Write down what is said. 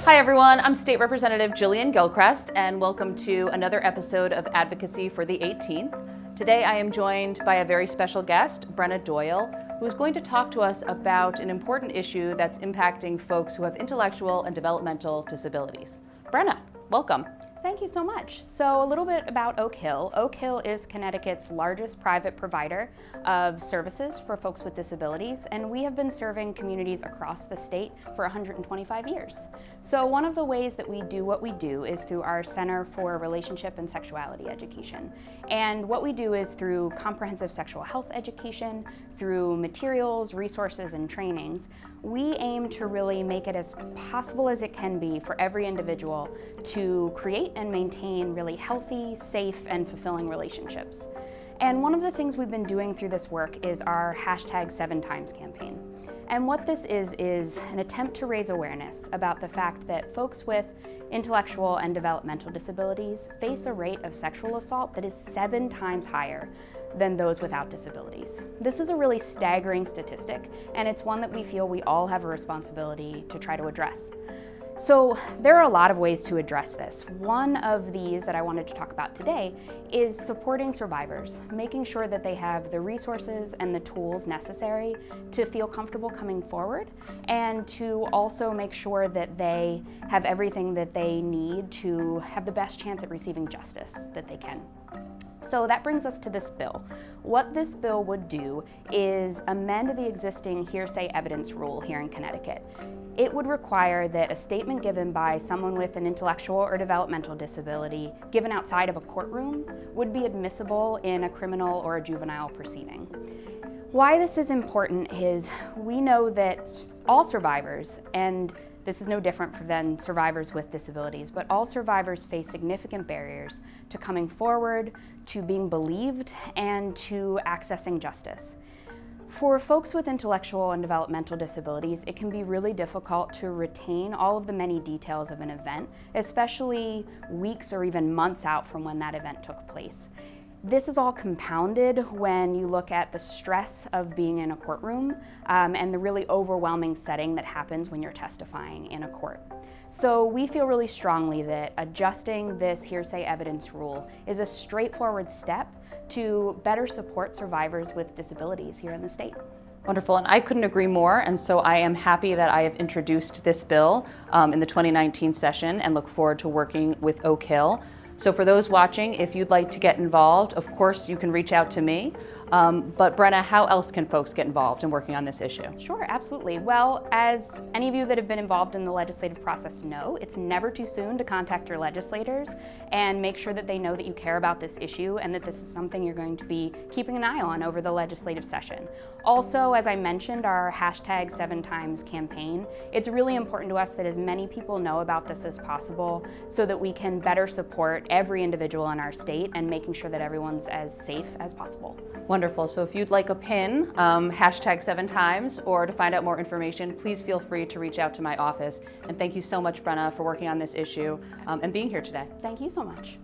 Hi everyone, I'm State Representative Jillian Gilchrist and welcome to another episode of Advocacy for the 18th. Today I am joined by a very special guest, Brenna Doyle, who is going to talk to us about an important issue that's impacting folks who have intellectual and developmental disabilities. Brenna, welcome. Thank you so much. So a little bit about Oak Hill. Oak Hill is Connecticut's largest private provider of services for folks with disabilities, and we have been serving communities across the state for 125 years. So one of the ways that we do what we do is through our Center for Relationship and Sexuality Education. And what we do is through comprehensive sexual health education, through materials, resources, and trainings, we aim to really make it as possible as it can be for every individual to create and maintain really healthy, safe, and fulfilling relationships. And one of the things we've been doing through this work is our #7times campaign. And what this is an attempt to raise awareness about the fact that folks with intellectual and developmental disabilities face a rate of sexual assault that is 7 times higher than those without disabilities. This is a really staggering statistic, and it's one that we feel we all have a responsibility to try to address. So there are a lot of ways to address this. One of these that I wanted to talk about today is supporting survivors, making sure that they have the resources and the tools necessary to feel comfortable coming forward, and to also make sure that they have everything that they need to have the best chance at receiving justice that they can. So that brings us to this bill. What this bill would do is amend the existing hearsay evidence rule here in Connecticut. It would require that a statement given by someone with an intellectual or developmental disability given outside of a courtroom would be admissible in a criminal or a juvenile proceeding. Why this is important is we know that all survivors, and this is no different than survivors with disabilities, but all survivors face significant barriers to coming forward, to being believed, and to accessing justice. For folks with intellectual and developmental disabilities, it can be really difficult to retain all of the many details of an event, especially weeks or even months out from when that event took place. This is all compounded when you look at the stress of being in a courtroom and the really overwhelming setting that happens when you're testifying in a court. So we feel really strongly that adjusting this hearsay evidence rule is a straightforward step to better support survivors with disabilities here in the state. Wonderful, and I couldn't agree more, and so I am happy that I have introduced this bill in the 2019 session and look forward to working with Oak Hill. So for those watching, if you'd like to get involved, of course you can reach out to me. But Brenna, how else can folks get involved in working on this issue? Sure, absolutely. Well, as any of you that have been involved in the legislative process know, it's never too soon to contact your legislators and make sure that they know that you care about this issue and that this is something you're going to be keeping an eye on over the legislative session. Also, as I mentioned, our #7times campaign, it's really important to us that as many people know about this as possible so that we can better support every individual in our state and making sure that everyone's as safe as possible. Wonderful. So if you'd like a pin, #7times, or to find out more information, please feel free to reach out to my office. And thank you so much, Brenna, for working on this issue and being here today. Thank you so much.